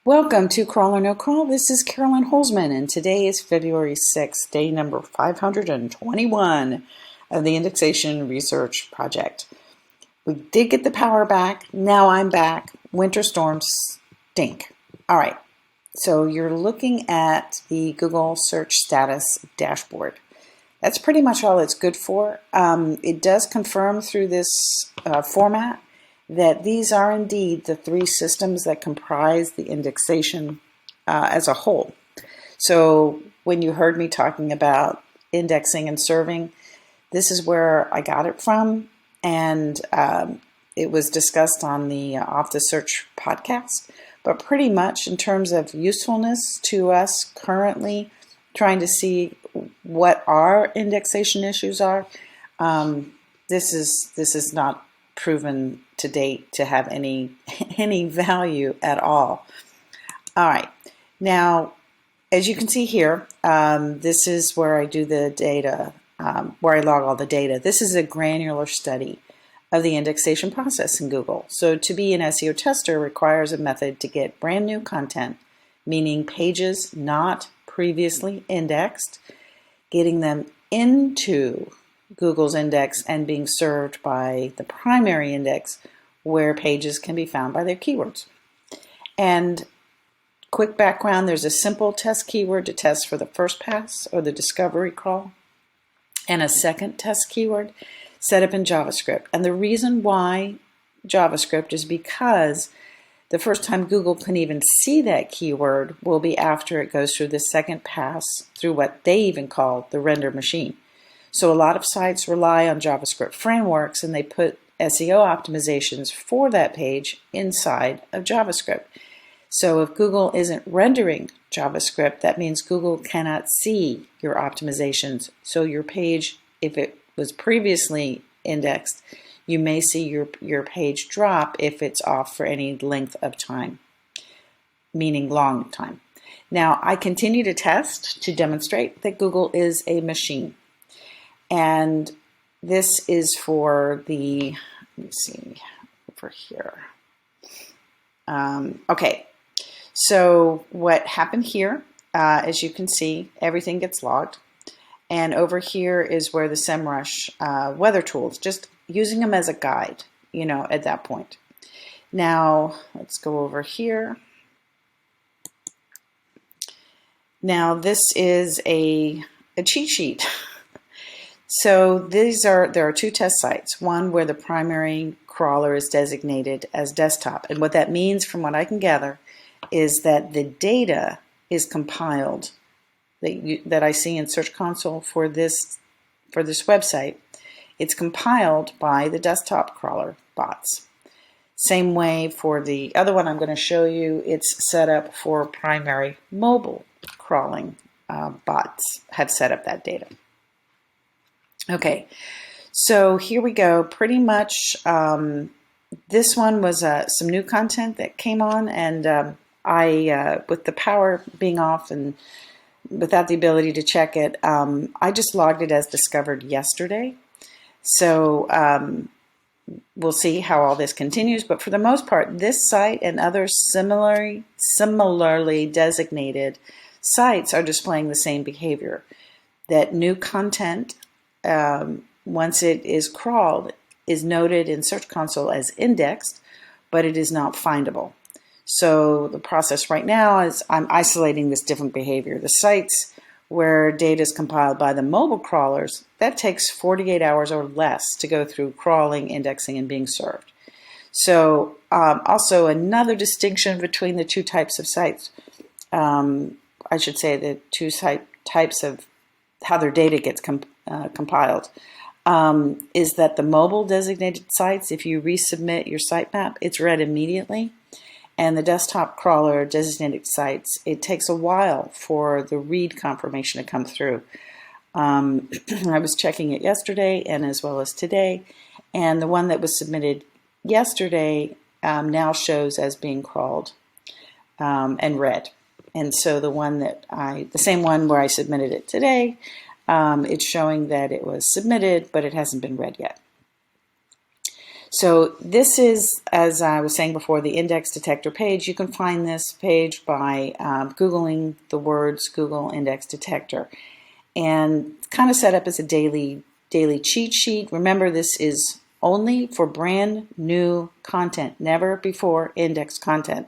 Welcome to Crawl or No Crawl. This is Carolyn Holzman, and today is February 6th, day number 521 of the Indexation Research Project. We did get the power back. Now I'm back. Winter storms stink. All right, so you're looking at the Google Search Status dashboard. That's pretty much all it's good for. It does confirm through this format that these are indeed the three systems that comprise the indexation as a whole. So when you heard me talking about indexing and serving, this is where I got it from, and it was discussed on the Off the Search podcast. But pretty much in terms of usefulness to us currently, trying to see what our indexation issues are, this is not proven to date to have any value at all. All right, now as you can see here, this is where I do the data, where I log all the data. This is a granular study of the indexation process in Google. So to be an SEO tester requires a method to get brand new content, meaning pages not previously indexed, getting them into Google's index and being served by the primary index where pages can be found by their keywords. And quick background, there's a simple test keyword to test for the first pass or the discovery crawl, and a second test keyword set up in JavaScript. And the reason why JavaScript is because the first time Google can even see that keyword will be after it goes through the second pass through what they even call the render machine. So a lot of sites rely on JavaScript frameworks, and they put SEO optimizations for that page inside of JavaScript. So if Google isn't rendering JavaScript, that means Google cannot see your optimizations. So your page, if it was previously indexed, you may see your page drop if it's off for any length of time, meaning long time. Now, I continue to test to demonstrate that Google is a machine. And this is for the, let me see, over here. Okay, so what happened here, as you can see, everything gets logged. And over here is where the SEMrush weather tools, just using them as a guide, at that point. Now, let's go over here. Now, this is a cheat sheet. So there are two test sites, one where the primary crawler is designated as desktop. And what that means, from what I can gather, is that the data is compiled that I see in Search Console for this website. It's compiled by the desktop crawler bots. Same way for the other one I'm going to show you, it's set up for primary mobile crawling bots have set up that data. Okay, so here we go. Pretty much this one was some new content that came on, and I, with the power being off and without the ability to check it, I just logged it as discovered yesterday. So we'll see how all this continues. But for the most part, this site and other similarly designated sites are displaying the same behavior. That new content, once it is crawled, is noted in Search Console as indexed, but it is not findable. So the process right now is I'm isolating this different behavior. The sites where data is compiled by the mobile crawlers, that takes 48 hours or less to go through crawling, indexing, and being served. So also another distinction between the two types of sites, I should say the two types of how their data gets compiled, is that the mobile designated sites, if you resubmit your sitemap, it's read immediately. And the desktop crawler designated sites, it takes a while for the read confirmation to come through. I was checking it yesterday and as well as today, and the one that was submitted yesterday now shows as being crawled and read. And so the same one where I submitted it today, it's showing that it was submitted, but it hasn't been read yet. So this is, as I was saying before, the index detector page. You can find this page by Googling the words Google index detector. And it's kind of set up as a daily cheat sheet. Remember, this is only for brand new content, never before indexed content.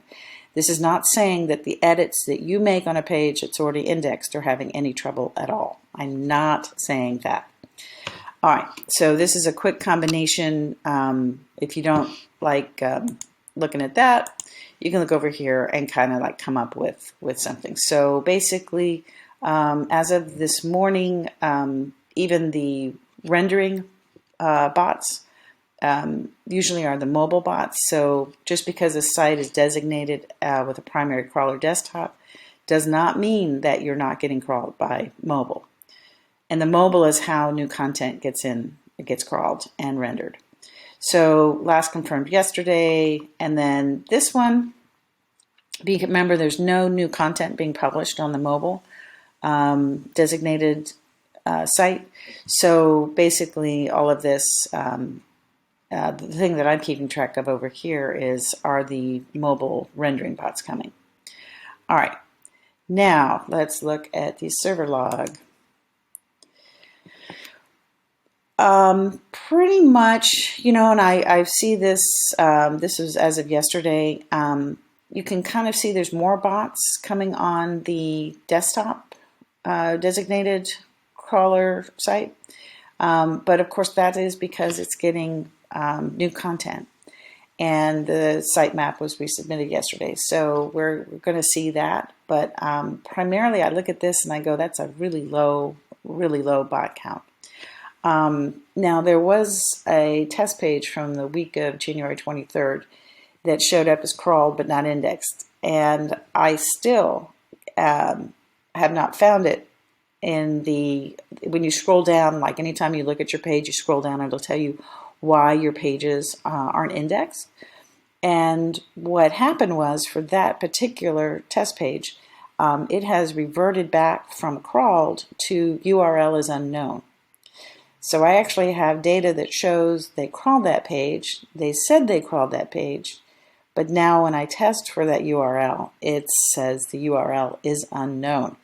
This is not saying that the edits that you make on a page that's already indexed are having any trouble at all. I'm not saying that. All right, so this is a quick combination. If you don't like looking at that, you can look over here and kind of like come up with something. So basically, as of this morning, even the rendering bots usually are the mobile bots. So just because a site is designated with a primary crawler desktop does not mean that you're not getting crawled by mobile. And the mobile is how new content gets crawled and rendered. So last confirmed yesterday, and then this one, remember there's no new content being published on the mobile designated site. So basically all of this, the thing that I'm keeping track of over here are the mobile rendering bots coming. All right, now let's look at the server log. Pretty much, and I see this, this was as of yesterday. You can kind of see there's more bots coming on the desktop designated crawler site. But of course that is because it's getting new content. And the sitemap was resubmitted yesterday. So we're going to see that. But primarily I look at this and I go, that's a really low bot count. Now there was a test page from the week of January 23rd that showed up as crawled but not indexed, and I still have not found it in when you scroll down, like anytime you look at your page, you scroll down, it'll tell you why your pages aren't indexed. And what happened was, for that particular test page, it has reverted back from crawled to URL is unknown. So I actually have data that shows they crawled that page. They said they crawled that page, but now when I test for that URL, it says the URL is unknown.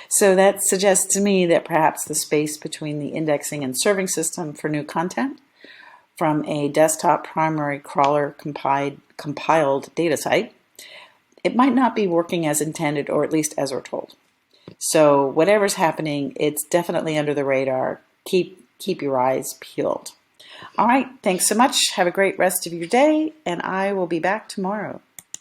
So that suggests to me that perhaps the space between the indexing and serving system for new content from a desktop primary crawler compiled data site, it might not be working as intended, or at least as we're told. So whatever's happening, it's definitely under the radar. Keep your eyes peeled. All right, thanks so much. Have a great rest of your day, and I will be back tomorrow.